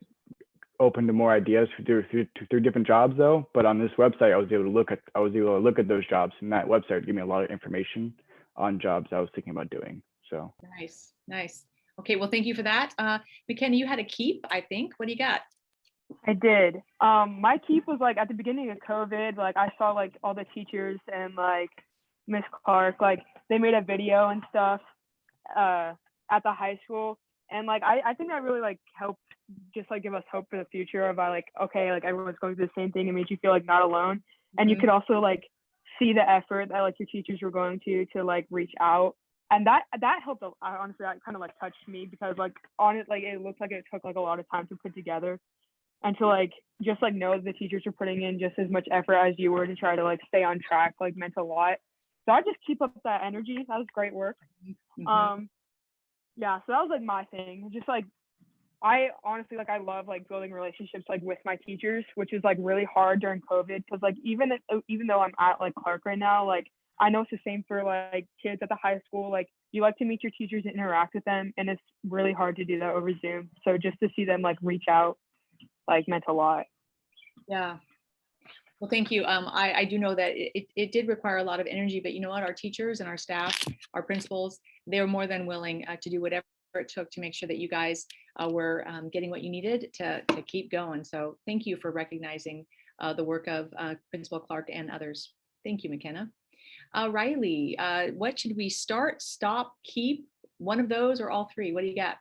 open to more ideas through different jobs though. But on this website, I was able to look at those jobs, and that website gave me a lot of information on jobs I was thinking about doing. So nice. Okay, well, thank you for that. McKenna, you had a keep, I think. What do you got? I did. My keep was like at the beginning of COVID, like I saw like all the teachers and like Miss Clark, like they made a video and stuff at the high school. And like I think that really like helped just like give us hope for the future of like, okay, like everyone's going through the same thing. It made you feel like not alone. And you could also like see the effort that like your teachers were going to like reach out. And that helped. Honestly, that kind of like touched me because like on it, like it looked like it took like a lot of time to put together. And to like just like know the teachers are putting in just as much effort as you were to try to like stay on track, like meant a lot. So I just keep up that energy. That was great work. Yeah, so that was like my thing. Just like I honestly like I love like building relationships like with my teachers, which is like really hard during COVID because like even though I'm at like Clark right now, like I know it's the same for like kids at the high school. Like you like to meet your teachers and interact with them, and it's really hard to do that over Zoom. So just to see them like reach out like meant a lot. Yeah. Well, thank you. I do know that it did require a lot of energy, but you know what? Our teachers and our staff, our principals, they were more than willing to do whatever it took to make sure that you guys were getting what you needed to keep going. So thank you for recognizing the work of Principal Clark and others. Thank you, McKenna. Riley, what should we start, stop, keep? One of those or all three? What do you got?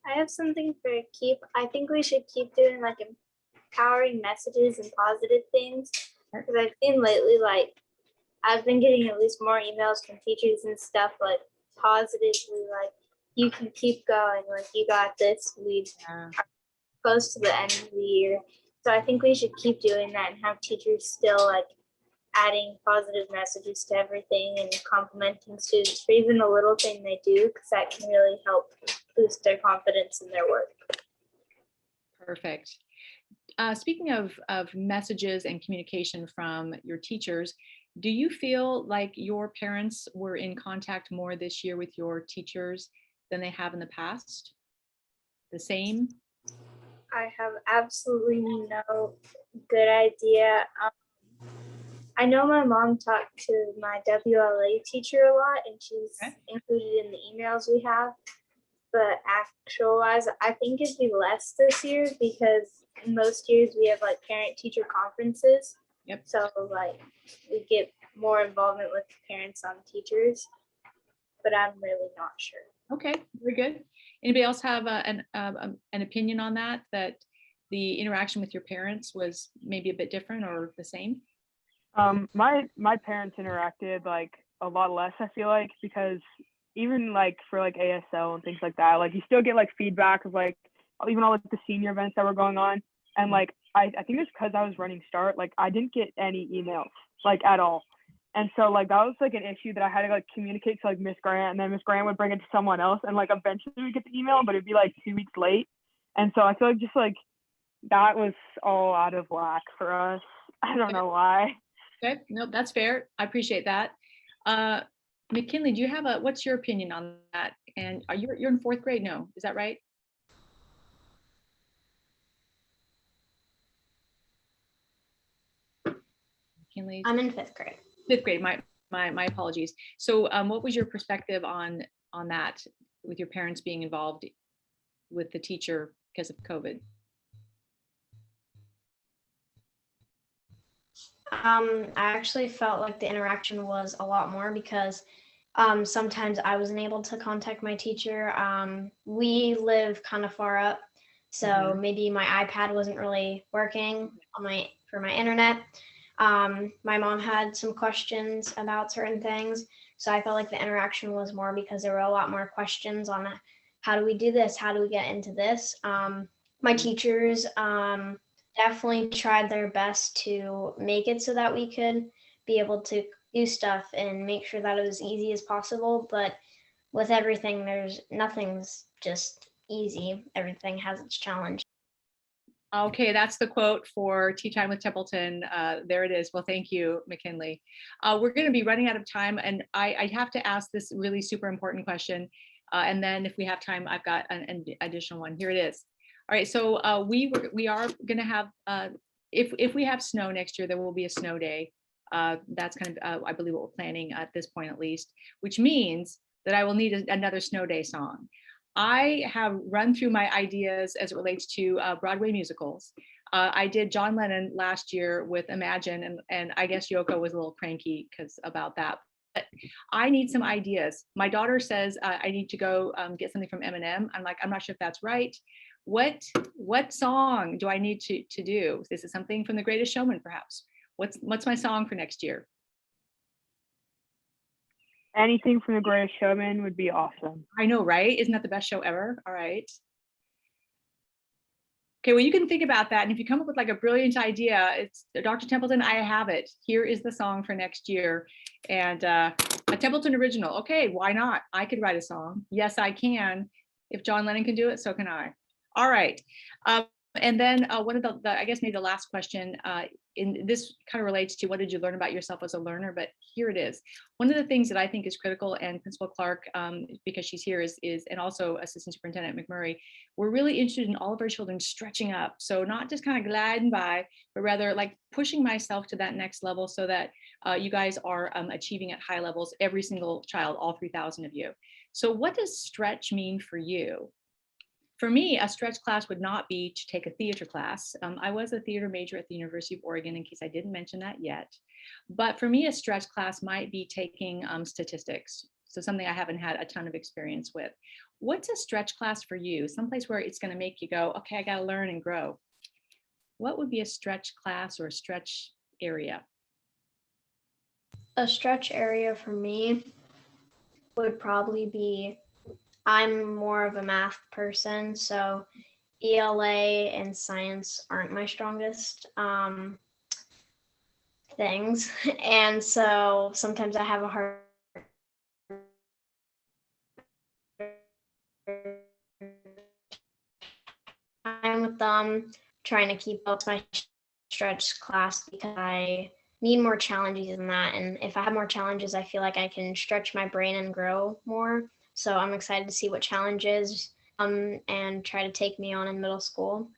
I have something for keep. I think we should keep doing like empowering messages and positive things because I've seen lately like I've been getting at least more emails from teachers and stuff like positively like you can keep going, like you got this, we are close to the end of the year. So I think we should keep doing that and have teachers still like adding positive messages to everything and complimenting students for even the little thing they do because that can really help boost their confidence in their work. Perfect. Speaking of messages and communication from your teachers, do you feel like your parents were in contact more this year with your teachers than they have in the past? The same? I have absolutely no good idea. I know my mom talked to my WLA teacher a lot and she's included in the emails we have. But actual-wise, I think it'd be less this year because most years we have like parent-teacher conferences. Yep. So like we get more involvement with parents on teachers, but I'm really not sure. Okay, very good. Anybody else have an opinion on that? That the interaction with your parents was maybe a bit different or the same? My parents interacted like a lot less, I feel like, because even like for like ASL and things like that, like you still get like feedback of like even all like the senior events that were going on. And like I think it's because I was running START, like I didn't get any emails like at all. And so like that was like an issue that I had to like communicate to like Miss Grant, and then Miss Grant would bring it to someone else, and like eventually we get the email, but it'd be like 2 weeks late. And so I feel like just like that was all out of whack for us. I don't know why. Okay, no, that's fair. I appreciate that. McKinley, do you have what's your opinion on that? And are you're in 4th grade? No, is that right? McKinley? I'm in 5th grade. 5th grade, my apologies. So what was your perspective on that with your parents being involved with the teacher because of COVID? I actually felt like the interaction was a lot more because sometimes I wasn't able to contact my teacher. We live kind of far up, so maybe my iPad wasn't really working for my internet. My mom had some questions about certain things, so I felt like the interaction was more because there were a lot more questions on how do we do this? How do we get into this? My teachers and definitely tried their best to make it so that we could be able to do stuff and make sure that it was easy as possible. But with everything, nothing's just easy. Everything has its challenge. Okay, that's the quote for Tea Time with Templeton. There it is. Well, thank you, McKinley. We're going to be running out of time, and I have to ask this really super important question. And then if we have time, I've got an additional one. Here it is. All right, so we are going to have, if we have snow next year, there will be a snow day. That's kind of, I believe, what we're planning at this point, at least, which means that I will need another snow day song. I have run through my ideas as it relates to Broadway musicals. I did John Lennon last year with Imagine, and I guess Yoko was a little cranky about that. But I need some ideas. My daughter says I need to go get something from Eminem. I'm like, I'm not sure if that's right. What song do I need to do? This is something from The Greatest Showman, perhaps. What's my song for next year? Anything from The Greatest Showman would be awesome. I know, right? Isn't that the best show ever? All right. Okay, well, you can think about that. And if you come up with like a brilliant idea, it's Dr. Templeton, I have it. Here is the song for next year. And a Templeton original. Okay, why not? I could write a song. Yes, I can. If John Lennon can do it, so can I. All right. And then one of the I guess maybe the last question, in this kind of relates to what did you learn about yourself as a learner, but here it is. One of the things that I think is critical, and Principal Clark, because she's here, is and also Assistant Superintendent McMurray, we're really interested in all of our children stretching up. So not just kind of gliding by, but rather like pushing myself to that next level so that you guys are achieving at high levels, every single child, all 3,000 of you. So what does stretch mean for you? For me, a stretch class would not be to take a theater class. I was a theater major at the University of Oregon, in case I didn't mention that yet. But for me, a stretch class might be taking statistics. So something I haven't had a ton of experience with. What's a stretch class for you? Someplace where it's going to make you go, okay, I got to learn and grow. What would be a stretch class or a stretch area? A stretch area for me would probably be, I'm more of a math person, so ELA and science aren't my strongest things. And so sometimes I have a hard time with them, trying to keep up my stretch class because I need more challenges than that. And if I have more challenges, I feel like I can stretch my brain and grow more. So I'm excited to see what challenges and try to take me on in middle school.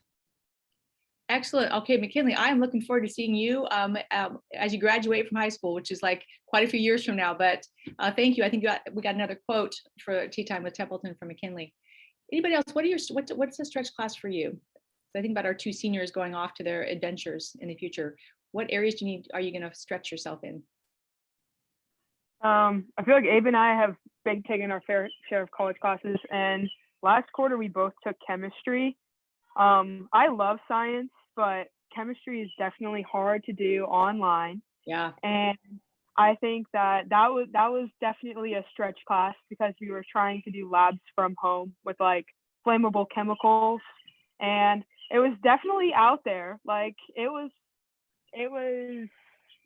Excellent. Okay, McKinley, I am looking forward to seeing you as you graduate from high school, which is like quite a few years from now. But thank you. I think we got another quote for Tea Time with Templeton from McKinley. Anybody else? What's the stretch class for you? So I think about our two seniors going off to their adventures in the future. What areas are you going to stretch yourself in? I feel like Abe and I have been taking our fair share of college classes, and last quarter we both took chemistry. I love science, but chemistry is definitely hard to do online. Yeah. And I think that was definitely a stretch class because we were trying to do labs from home with like flammable chemicals, and it was definitely out there. Like it was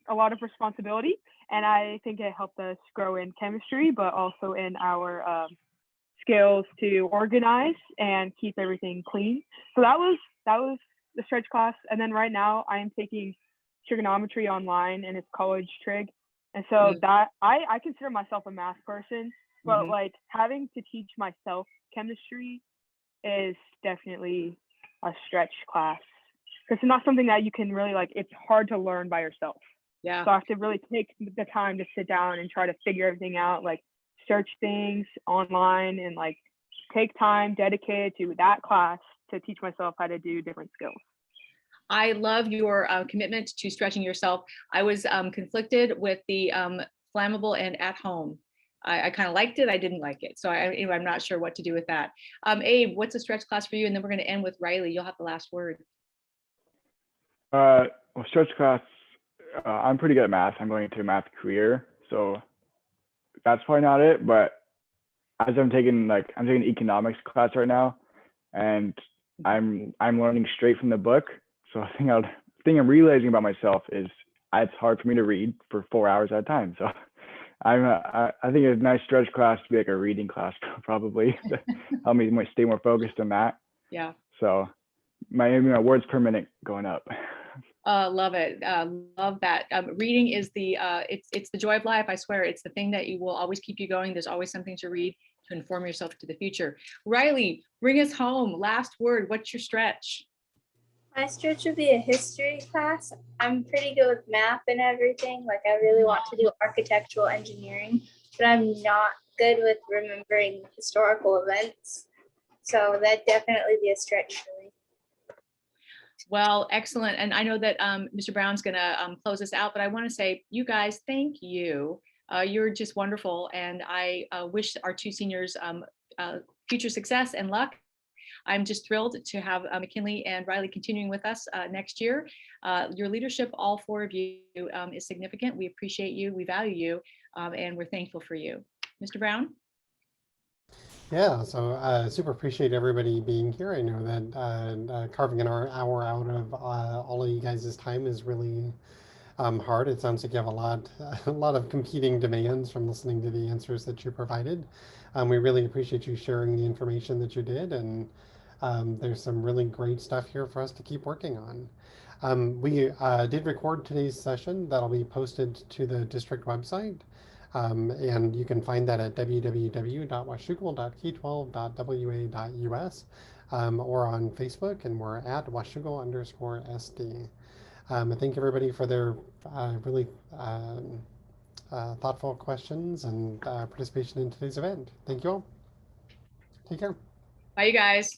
a lot of responsibility, and I think it helped us grow in chemistry, but also in our skills to organize and keep everything clean. So that was the stretch class. And then right now I am taking trigonometry online, and it's college trig. And so that I consider myself a math person, but like having to teach myself chemistry is definitely a stretch class. It's not something that you can really it's hard to learn by yourself. Yeah. So I have to really take the time to sit down and try to figure everything out, like search things online and like take time dedicated to that class to teach myself how to do different skills. I love your commitment to stretching yourself. I was conflicted with the flammable and at home. I kind of liked it. I didn't like it. So I'm not sure what to do with that. Abe, what's a stretch class for you? And then we're going to end with Riley. You'll have the last word. Well, stretch class, I'm pretty good at math. I'm going into a math career, so that's probably not it. But as I'm taking economics class right now, and I'm learning straight from the book. So I think I'm realizing about myself is it's hard for me to read for 4 hours at a time. So I think a nice stretch class to be like a reading class probably to help me stay more focused on that. Yeah. So my words per minute going up. Love it. Love that. Reading is it's the joy of life. I swear, it's the thing that you will always keep you going. There's always something to read to inform yourself to the future. Riley, bring us home. Last word. What's your stretch? My stretch would be a history class. I'm pretty good with math and everything. Like I really want to do architectural engineering, but I'm not good with remembering historical events. So that definitely be a stretch for me. Well, excellent. And I know that Mr. Brown's going to close us out, but I want to say, you guys, thank you. You're just wonderful. And I wish our two seniors future success and luck. I'm just thrilled to have McKinley and Riley continuing with us next year. Your leadership, all four of you, is significant. We appreciate you, we value you, and we're thankful for you. Mr. Brown? Yeah, so super appreciate everybody being here. I know that carving an hour out of all of you guys' time is really hard. It sounds like you have a lot of competing demands from listening to the answers that you provided. We really appreciate you sharing the information that you did, and there's some really great stuff here for us to keep working on. We did record today's session. That'll be posted to the district website. And you can find that at www.washougal.k12.wa.us or on Facebook, and we're at Washougal_SD. I thank everybody for their really thoughtful questions and participation in today's event. Thank you all. Take care. Bye, you guys.